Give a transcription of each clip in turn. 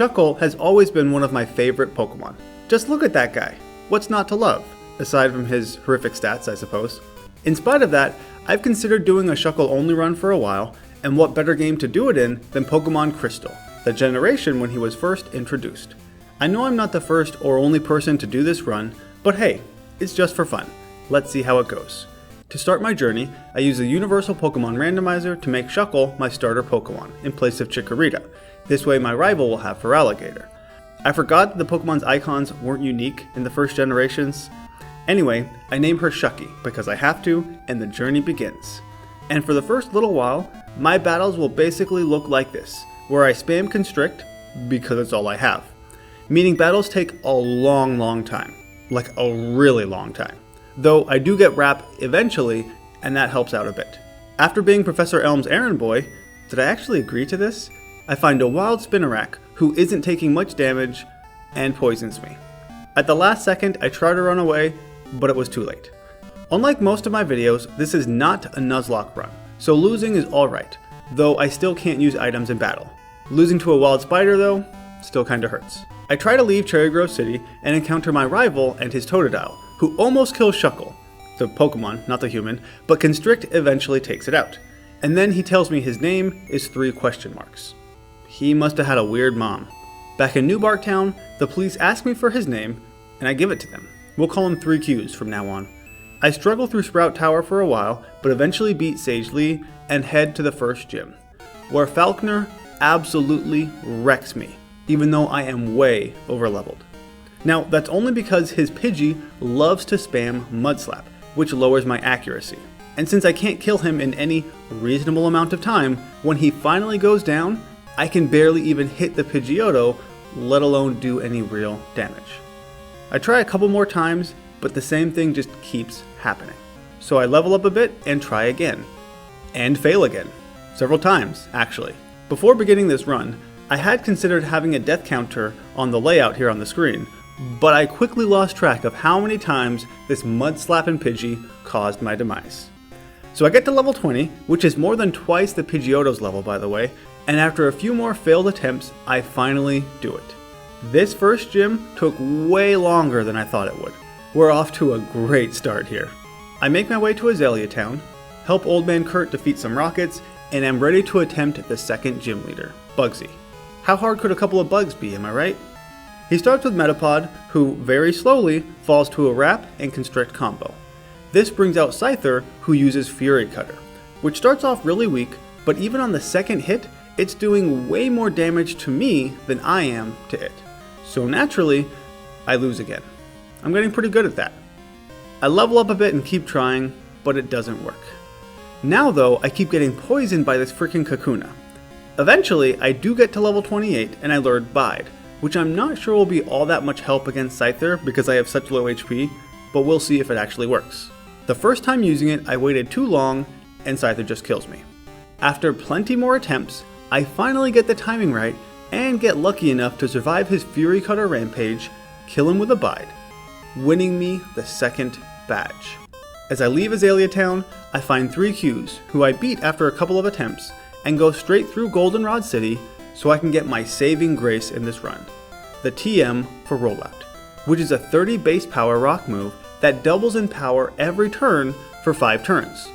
Shuckle has always been one of my favorite Pokemon. Just look at that guy. What's not to love? Aside from his horrific stats, I suppose. In spite of that, I've considered doing a Shuckle only run for a while, and what better game to do it in than Pokemon Crystal, the generation when he was first introduced. I know I'm not the first or only person to do this run, but hey, it's just for fun. Let's see how it goes. To start my journey, I use the Universal Pokemon Randomizer to make Shuckle my starter Pokemon in place of Chikorita. This way my rival will have Feraligatr. I forgot that the Pokemon's icons weren't unique in the first generations. Anyway, I name her Shucky because I have to, and the journey begins. And for the first little while, my battles will basically look like this, where I spam Constrict, because it's all I have. Meaning battles take a long time. Like a really long time. Though I do get Wrap eventually, and that helps out a bit. After being Professor Elm's errand boy, did I actually agree to this? I find a wild Spinarak who isn't taking much damage and poisons me. At the last second, I try to run away, but it was too late. Unlike most of my videos, this is not a Nuzlocke run, so losing is alright, though I still can't use items in battle. Losing to a wild spider though, still kinda hurts. I try to leave Cherry Grove City and encounter my rival and his Totodile, who almost kills Shuckle, the Pokemon, not the human, but Constrict eventually takes it out. And then he tells me his name is 3 question marks. He must have had a weird mom. Back in New Barktown, the police ask me for his name, and I give it to them. We'll call him 3Qs from now on. I struggle through Sprout Tower for a while, but eventually beat Sage Lee and head to the first gym, where Falkner absolutely wrecks me, even though I am way overleveled. Now, that's only because his Pidgey loves to spam Mudslap, which lowers my accuracy. And since I can't kill him in any reasonable amount of time, when he finally goes down, I can barely even hit the Pidgeotto, let alone do any real damage. I try a couple more times, but the same thing just keeps happening. So I level up a bit and try again. And fail again. Several times, actually. Before beginning this run, I had considered having a death counter on the layout here on the screen, but I quickly lost track of how many times this mud-slapping Pidgey caused my demise. So I get to level 20, which is more than twice the Pidgeotto's level by the way, and after a few more failed attempts, I finally do it. This first gym took way longer than I thought it would. We're off to a great start here. I make my way to Azalea Town, help Old Man Kurt defeat some rockets, and am ready to attempt the second gym leader, Bugsy. How hard could a couple of bugs be, am I right? He starts with Metapod, who very slowly falls to a Wrap and Constrict combo. This brings out Scyther, who uses Fury Cutter, which starts off really weak, but even on the second hit, it's doing way more damage to me than I am to it. So naturally, I lose again. I'm getting pretty good at that. I level up a bit and keep trying, but it doesn't work. Now though, I keep getting poisoned by this freaking Kakuna. Eventually, I do get to level 28 and I learn Bide, which I'm not sure will be all that much help against Scyther because I have such low HP, but we'll see if it actually works. The first time using it, I waited too long and Scyther just kills me. After plenty more attempts, I finally get the timing right and get lucky enough to survive his Fury Cutter rampage, kill him with a Bide, winning me the second badge. As I leave Azalea Town, I find 3Qs, who I beat after a couple of attempts, and go straight through Goldenrod City so I can get my saving grace in this run, the TM for rollout, which is a 30 base power rock move that doubles in power every turn for 5 turns,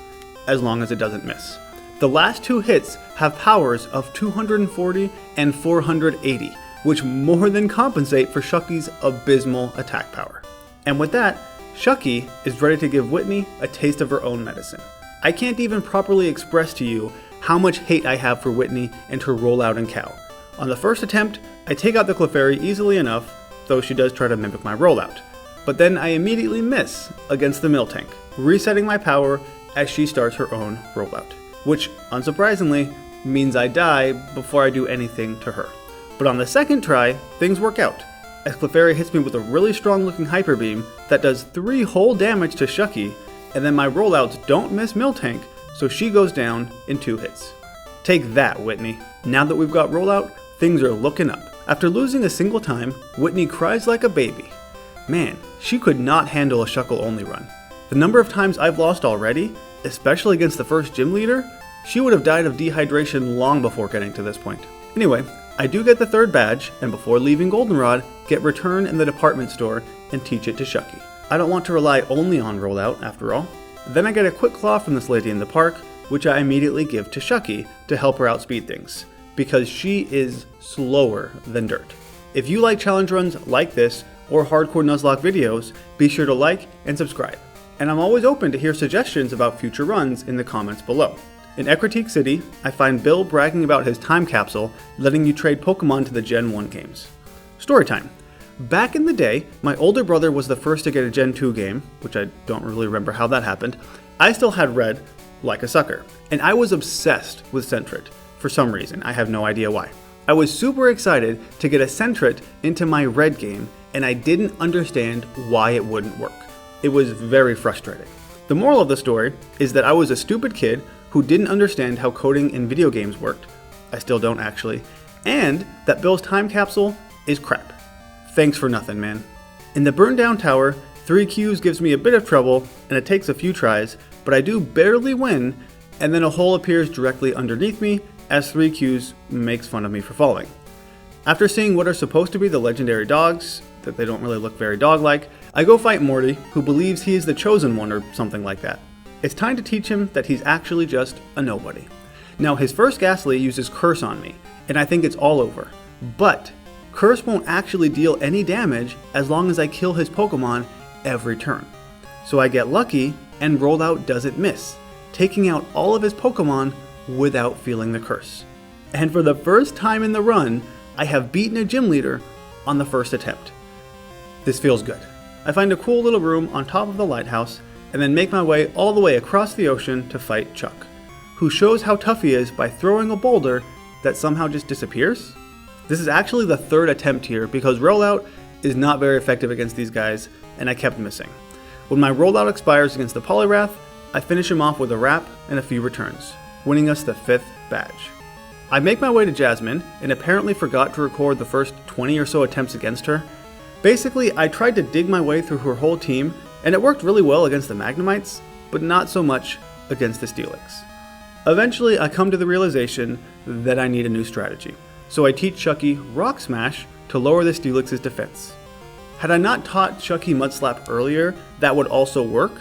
as long as it doesn't miss. The last 2 hits have powers of 240 and 480, which more than compensate for Shucky's abysmal attack power. And with that, Shucky is ready to give Whitney a taste of her own medicine. I can't even properly express to you how much hate I have for Whitney and her rollout and cow. On the first attempt, I take out the Clefairy easily enough, though she does try to mimic my rollout. But then I immediately miss against the Miltank, resetting my power as she starts her own rollout, which, unsurprisingly, means I die before I do anything to her. But on the second try, things work out, as Clefairy hits me with a really strong looking Hyper Beam that does 3 whole damage to Shucky, and then my rollouts don't miss Miltank, so she goes down in 2 hits. Take that, Whitney. Now that we've got rollout, things are looking up. After losing a single time, Whitney cries like a baby. Man, she could not handle a Shuckle only run. The number of times I've lost already, especially against the first gym leader, she would have died of dehydration long before getting to this point. Anyway, I do get the 3rd badge, and before leaving Goldenrod, get Return in the department store and teach it to Shucky. I don't want to rely only on rollout, after all. Then I get a quick claw from this lady in the park, which I immediately give to Shucky to help her outspeed things, because she is slower than dirt. If you like challenge runs like this, or hardcore Nuzlocke videos, be sure to like and subscribe. And I'm always open to hear suggestions about future runs in the comments below. In Ecruteak City, I find Bill bragging about his time capsule letting you trade Pokemon to the Gen 1 games. Storytime. Back in the day, my older brother was the first to get a Gen 2 game, which I don't really remember how that happened. I still had Red, like a sucker, and I was obsessed with Sentret, for some reason, I have no idea why. I was super excited to get a Sentret into my Red game, and I didn't understand why it wouldn't work. It was very frustrating. The moral of the story is that I was a stupid kid who didn't understand how coding in video games worked. I still don't actually. And that Bill's time capsule is crap. Thanks for nothing, man. In the burned down tower, 3Qs gives me a bit of trouble and it takes a few tries, but I do barely win, and then a hole appears directly underneath me as 3Qs makes fun of me for falling. After seeing what are supposed to be the legendary dogs, that they don't really look very dog-like, I go fight Morty, who believes he is the chosen one or something like that. It's time to teach him that he's actually just a nobody. Now, his first Ghastly uses Curse on me, and I think it's all over. But Curse won't actually deal any damage as long as I kill his Pokemon every turn. So I get lucky, and Rollout doesn't miss, taking out all of his Pokemon without feeling the curse. And for the first time in the run, I have beaten a gym leader on the first attempt. This feels good. I find a cool little room on top of the lighthouse, and then make my way all the way across the ocean to fight Chuck, who shows how tough he is by throwing a boulder that somehow just disappears. This is actually the 3rd attempt here because Rollout is not very effective against these guys, and I kept missing. When my Rollout expires against the Poliwrath, I finish him off with a Wrap and a few returns, winning us the 5th badge. I make my way to Jasmine, and apparently forgot to record the first 20 or so attempts against her. Basically, I tried to dig my way through her whole team, and it worked really well against the Magnemites, but not so much against the Steelix. Eventually, I come to the realization that I need a new strategy, so I teach Shucky Rock Smash to lower the Steelix's defense. Had I not taught Shucky Mud Slap earlier, that would also work,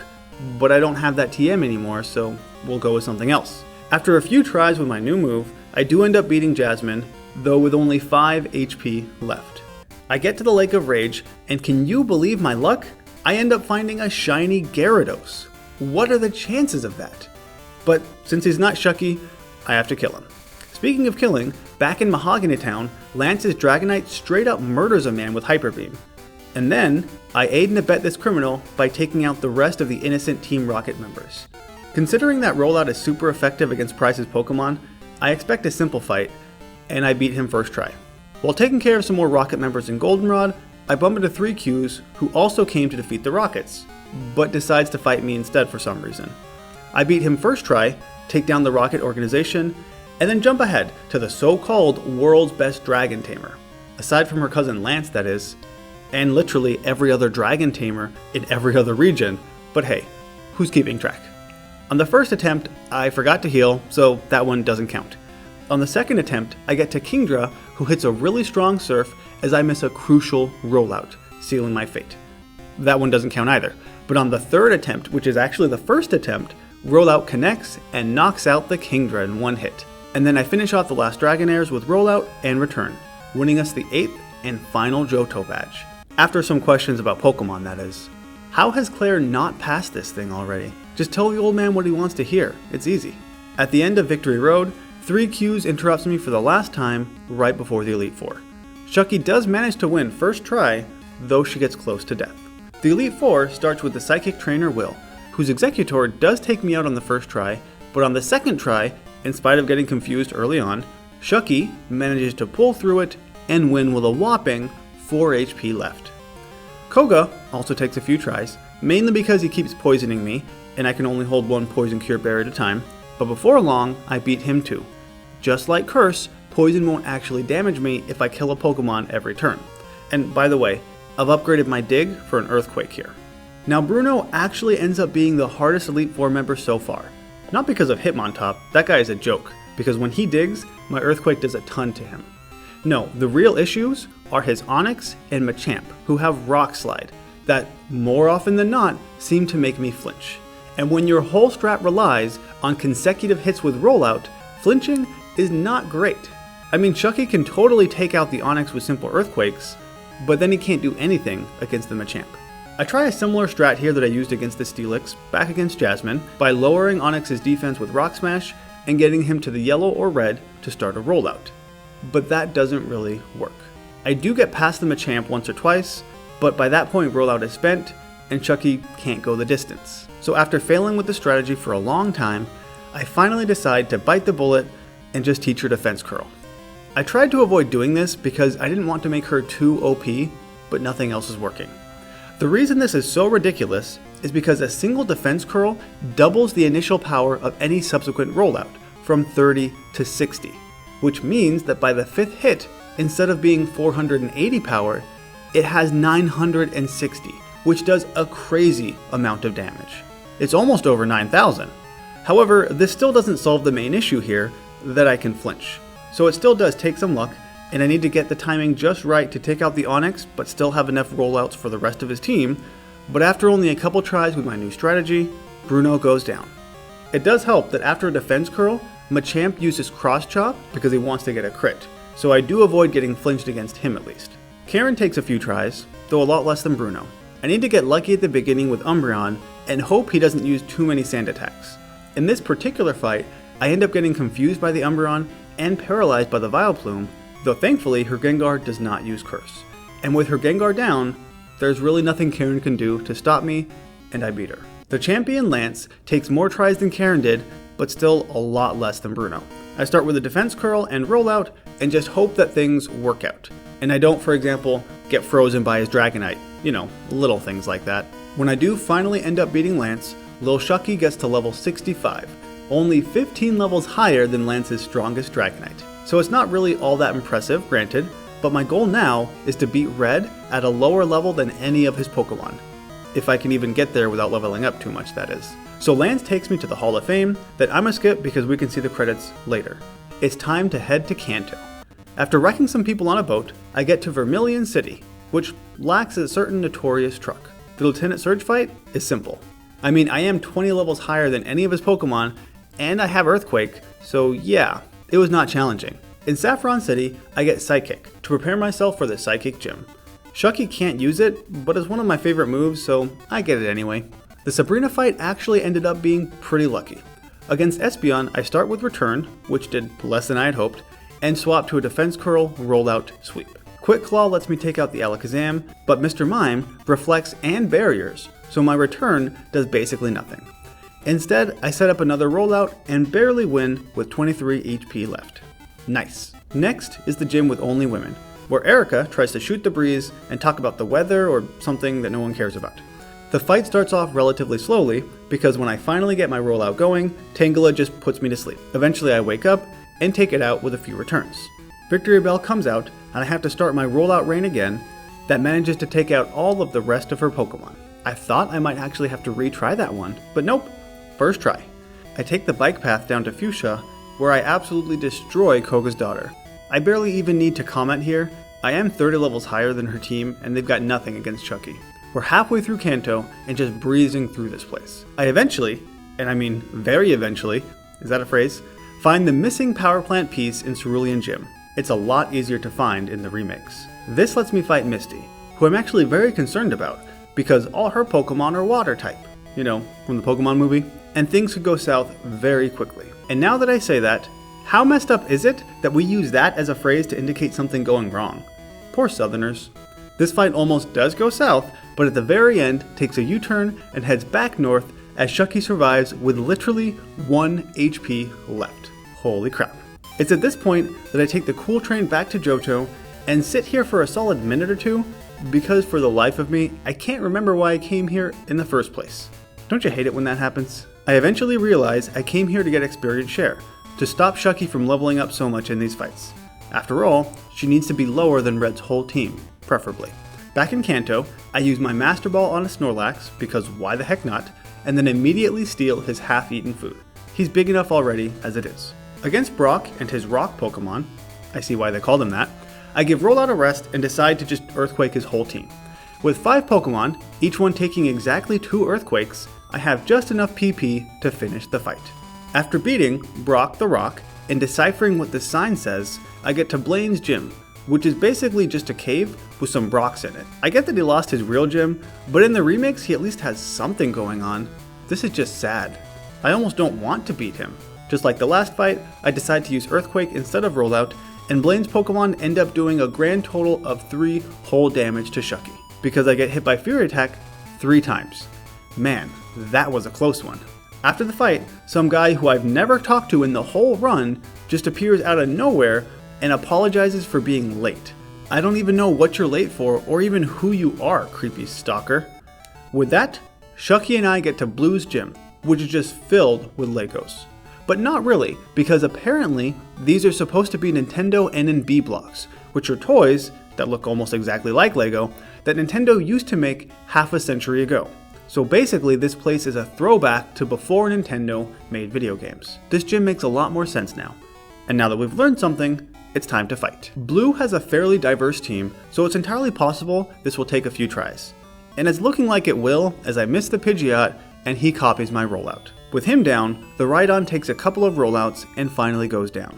but I don't have that TM anymore, so we'll go with something else. After a few tries with my new move, I do end up beating Jasmine, though with only 5 HP left. I get to the Lake of Rage, and can you believe my luck? I end up finding a shiny Gyarados. What are the chances of that? But since he's not Shucky, I have to kill him. Speaking of killing, back in Mahogany Town, Lance's Dragonite straight up murders a man with Hyper Beam. And then, I aid and abet this criminal by taking out the rest of the innocent Team Rocket members. Considering that Rollout is super effective against Pryce's Pokemon, I expect a simple fight, and I beat him first try. While taking care of some more Rocket members in Goldenrod, I bump into 3Qs who also came to defeat the Rockets, but decides to fight me instead for some reason. I beat him first try, take down the Rocket organization, and then jump ahead to the so-called world's best dragon tamer. Aside from her cousin Lance, that is, and literally every other dragon tamer in every other region, but hey, who's keeping track? On the first attempt, I forgot to heal, so that one doesn't count. On the second attempt, I get to Kingdra, who hits a really strong Surf as I miss a crucial Rollout, sealing my fate. That one doesn't count either. But on the third attempt, which is actually the first attempt, Rollout connects and knocks out the Kingdra in one hit. And then I finish off the last Dragonairs with Rollout and return, winning us the 8th and final Johto badge. After some questions about Pokemon, that is. How has Claire not passed this thing already? Just tell the old man what he wants to hear. It's easy. At the end of Victory Road, 3Qs interrupts me for the last time right before the Elite Four. Shucky does manage to win first try, though she gets close to death. The Elite Four starts with the Psychic Trainer Will, whose Executor does take me out on the first try, but on the second try, in spite of getting confused early on, Shucky manages to pull through it and win with a whopping 4 HP left. Koga also takes a few tries, mainly because he keeps poisoning me, and I can only hold one Poison Cure Berry at a time, but before long, I beat him too. Just like Curse, Poison won't actually damage me if I kill a Pokemon every turn. And by the way, I've upgraded my Dig for an Earthquake here. Now Bruno actually ends up being the hardest Elite Four member so far. Not because of Hitmontop, that guy is a joke, because when he digs, my Earthquake does a ton to him. No, the real issues are his Onix and Machamp, who have Rock Slide, that more often than not seem to make me flinch. And when your whole strat relies on consecutive hits with rollout, flinching is not great. I mean, Chucky can totally take out the Onix with simple Earthquakes, but then he can't do anything against the Machamp. I try a similar strat here that I used against the Steelix back against Jasmine by lowering Onix's defense with Rock Smash and getting him to the yellow or red to start a rollout. But that doesn't really work. I do get past the Machamp once or twice, but by that point rollout is spent and Chucky can't go the distance. So after failing with the strategy for a long time, I finally decide to bite the bullet and just teach her Defense Curl. I tried to avoid doing this because I didn't want to make her too OP, but nothing else is working. The reason this is so ridiculous is because a single Defense Curl doubles the initial power of any subsequent rollout, from 30 to 60, which means that by the 5th hit, instead of being 480 power, it has 960, which does a crazy amount of damage. It's almost over 9,000. However, this still doesn't solve the main issue here, that I can flinch. So it still does take some luck, and I need to get the timing just right to take out the Onix, but still have enough rollouts for the rest of his team. But after only a couple tries with my new strategy, Bruno goes down. It does help that after a Defense Curl, Machamp uses Cross Chop because he wants to get a crit, so I do avoid getting flinched against him at least. Karen takes a few tries, though a lot less than Bruno. I need to get lucky at the beginning with Umbreon and hope he doesn't use too many sand attacks. In this particular fight, I end up getting confused by the Umbreon and paralyzed by the Vileplume, though thankfully her Gengar does not use Curse. And with her Gengar down, there's really nothing Karen can do to stop me, and I beat her. The champion Lance takes more tries than Karen did, but still a lot less than Bruno. I start with a Defense Curl and rollout and just hope that things work out. And I don't, for example, get frozen by his Dragonite. You know, little things like that. When I do finally end up beating Lance, Lil Shucky gets to level 65, only 15 levels higher than Lance's strongest Dragonite. So it's not really all that impressive, granted, but my goal now is to beat Red at a lower level than any of his Pokemon. If I can even get there without leveling up too much, that is. So Lance takes me to the Hall of Fame that I'm gonna skip because we can see the credits later. It's time to head to Kanto. After wrecking some people on a boat, I get to Vermilion City, which lacks a certain notorious truck. The Lieutenant Surge fight is simple. I mean, I am 20 levels higher than any of his Pokemon, and I have Earthquake, so yeah, it was not challenging. In Saffron City, I get Psychic to prepare myself for the Psychic Gym. Shucky can't use it, but it's one of my favorite moves, so I get it anyway. The Sabrina fight actually ended up being pretty lucky. Against Espeon, I start with Return, which did less than I had hoped, and swap to a Defense Curl, Rollout, Sweep. Quick Claw lets me take out the Alakazam, but Mr. Mime reflects and barriers, so my Return does basically nothing. Instead, I set up another rollout and barely win with 23 HP left. Nice. Next is the gym with only women, where Erica tries to shoot the breeze and talk about the weather or something that no one cares about. The fight starts off relatively slowly because when I finally get my rollout going, Tangela just puts me to sleep. Eventually I wake up and take it out with a few returns. Victory Bell comes out and I have to start my rollout rain again that manages to take out all of the rest of her Pokemon. I thought I might actually have to retry that one, but nope. First try. I take the bike path down to Fuchsia, where I absolutely destroy Koga's daughter. I barely even need to comment here. I am 30 levels higher than her team, and they've got nothing against Chucky. We're halfway through Kanto, and just breezing through this place. I eventually, and I mean very eventually, is that a phrase? Find the missing power plant piece in Cerulean Gym. It's a lot easier to find in the remakes. This lets me fight Misty, who I'm actually very concerned about, because all her Pokemon are water type. You know, from the Pokemon movie. And things could go south very quickly. And now that I say that, how messed up is it that we use that as a phrase to indicate something going wrong? Poor Southerners. This fight almost does go south, but at the very end takes a U-turn and heads back north as Shucky survives with literally 1 HP left. Holy crap. It's at this point that I take the cool train back to Johto and sit here for a solid minute or two because for the life of me, I can't remember why I came here in the first place. Don't you hate it when that happens? I eventually realize I came here to get experience share, to stop Shucky from leveling up so much in these fights. After all, she needs to be lower than Red's whole team, preferably. Back in Kanto, I use my Master Ball on a Snorlax, because why the heck not, and then immediately steal his half-eaten food. He's big enough already as it is. Against Brock and his rock Pokemon, I see why they called him that, I give Rollout a rest and decide to just Earthquake his whole team. With 5 Pokemon, each one taking exactly 2 Earthquakes, I have just enough PP to finish the fight. After beating Brock the Rock and deciphering what the sign says, I get to Blaine's gym, which is basically just a cave with some Brocks in it. I get that he lost his real gym, but in the remakes he at least has something going on. This is just sad. I almost don't want to beat him. Just like the last fight, I decide to use Earthquake instead of Rollout, and Blaine's Pokemon end up doing a grand total of 3 whole damage to Shucky, because I get hit by Fury Attack 3 times. Man, that was a close one. After the fight, some guy who I've never talked to in the whole run just appears out of nowhere and apologizes for being late. I don't even know what you're late for or even who you are, creepy stalker. With that, Shucky and I get to Blue's gym, which is just filled with Legos. But not really, because apparently these are supposed to be Nintendo N&B blocks, which are toys that look almost exactly like Lego that Nintendo used to make half a century ago. So basically this place is a throwback to before Nintendo made video games. This gym makes a lot more sense now. And now that we've learned something, it's time to fight. Blue has a fairly diverse team, so it's entirely possible this will take a few tries. And it's looking like it will, as I miss the Pidgeot and he copies my rollout. With him down, the Rhydon takes a couple of rollouts and finally goes down.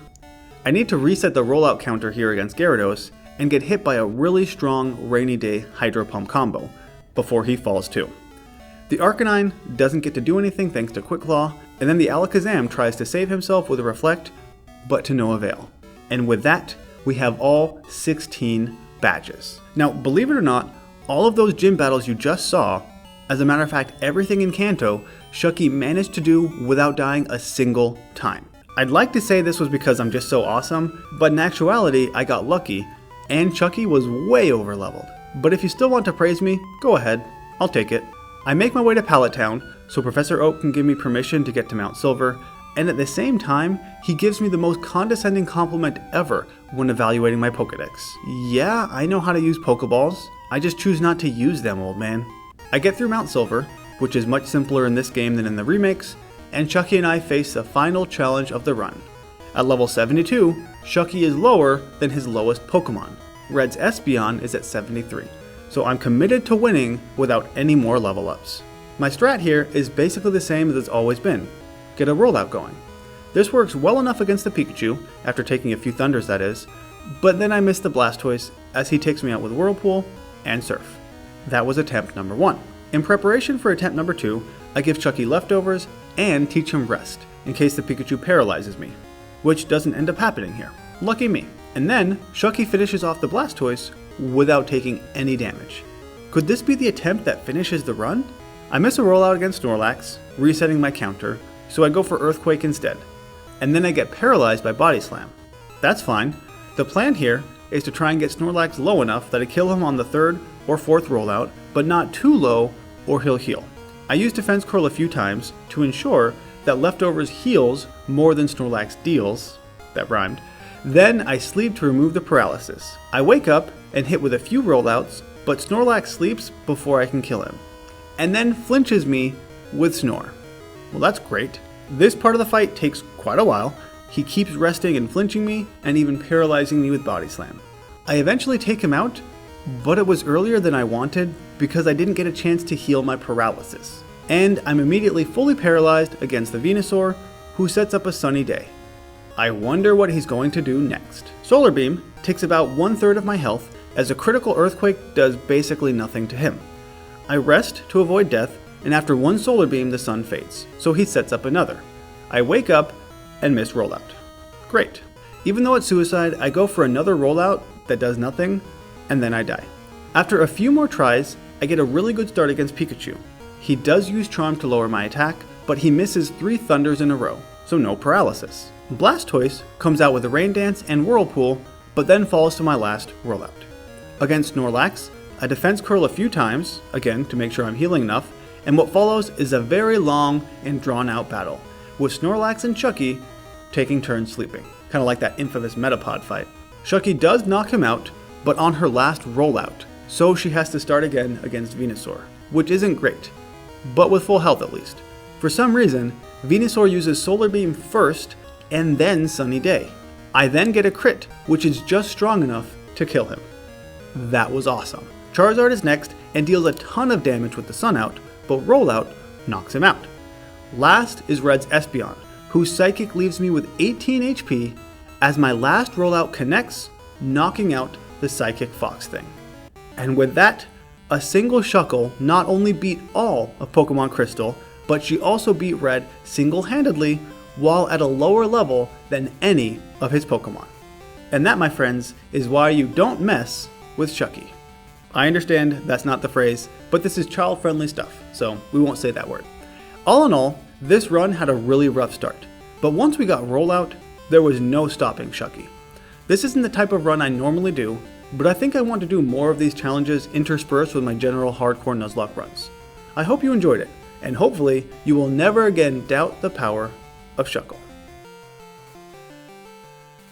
I need to reset the rollout counter here against Gyarados and get hit by a really strong Rainy Day Hydro Pump combo before he falls too. The Arcanine doesn't get to do anything thanks to Quick Claw, and then the Alakazam tries to save himself with a Reflect, but to no avail. And with that, we have all 16 badges. Now, believe it or not, all of those gym battles you just saw, as a matter of fact, everything in Kanto, Shucky managed to do without dying a single time. I'd like to say this was because I'm just so awesome, but in actuality, I got lucky, and Shucky was way over leveled. But if you still want to praise me, go ahead, I'll take it. I make my way to Pallet Town, so Professor Oak can give me permission to get to Mount Silver, and at the same time, he gives me the most condescending compliment ever when evaluating my Pokedex. Yeah, I know how to use Pokeballs, I just choose not to use them, old man. I get through Mount Silver, which is much simpler in this game than in the remakes, and Shucky and I face the final challenge of the run. At level 72, Shucky is lower than his lowest Pokemon. Red's Espeon is at 73. So I'm committed to winning without any more level ups. My strat here is basically the same as it's always been. Get a rollout going. This works well enough against the Pikachu, after taking a few Thunders that is, but then I miss the Blastoise as he takes me out with Whirlpool and Surf. That was attempt number 1. In preparation for attempt number 2, I give Shucky leftovers and teach him rest, in case the Pikachu paralyzes me, which doesn't end up happening here. Lucky me. And then, Shucky finishes off the Blastoise without taking any damage. Could this be the attempt that finishes the run? I miss a rollout against Snorlax, resetting my counter, so I go for Earthquake instead. And then I get paralyzed by Body Slam. That's fine. The plan here is to try and get Snorlax low enough that I kill him on the 3rd or 4th rollout, but not too low or he'll heal. I use Defense Curl a few times to ensure that leftovers heals more than Snorlax deals. That rhymed. Then I sleep to remove the paralysis. I wake up and hit with a few rollouts, but Snorlax sleeps before I can kill him, and then flinches me with Snore. Well, that's great. This part of the fight takes quite a while. He keeps resting and flinching me, and even paralyzing me with Body Slam. I eventually take him out, but it was earlier than I wanted because I didn't get a chance to heal my paralysis. And I'm immediately fully paralyzed against the Venusaur, who sets up a sunny day. I wonder what he's going to do next. Solar Beam takes about 1/3 of my health, as a critical Earthquake does basically nothing to him. I rest to avoid death, and after one Solar Beam the sun fades, so he sets up another. I wake up and miss rollout. Great. Even though it's suicide, I go for another rollout that does nothing, and then I die. After a few more tries, I get a really good start against Pikachu. He does use Charm to lower my attack, but he misses 3 Thunders in a row, so no paralysis. Blastoise comes out with a Rain Dance and Whirlpool, but then falls to my last rollout. Against Snorlax, I Defense Curl a few times, again to make sure I'm healing enough, and what follows is a very long and drawn out battle, with Snorlax and Shucky taking turns sleeping, kind of like that infamous Metapod fight. Shucky does knock him out, but on her last rollout, so she has to start again against Venusaur, which isn't great, but with full health at least. For some reason, Venusaur uses Solar Beam first, and then Sunny Day. I then get a crit, which is just strong enough to kill him. That was awesome. Charizard is next and deals a ton of damage with the Sun out, but rollout knocks him out. Last is Red's Espeon, whose Psychic leaves me with 18 HP as my last rollout connects, knocking out the Psychic Fox thing. And with that, a Single Shuckle not only beat all of Pokémon Crystal, but she also beat Red single-handedly while at a lower level than any of his Pokémon. And that, my friends, is why you don't mess with Shucky. I understand that's not the phrase, but this is child-friendly stuff, so we won't say that word. All in all, this run had a really rough start, but once we got rollout, there was no stopping Shucky. This isn't the type of run I normally do, but I think I want to do more of these challenges interspersed with my general hardcore Nuzlocke runs. I hope you enjoyed it, and hopefully you will never again doubt the power of Shuckle.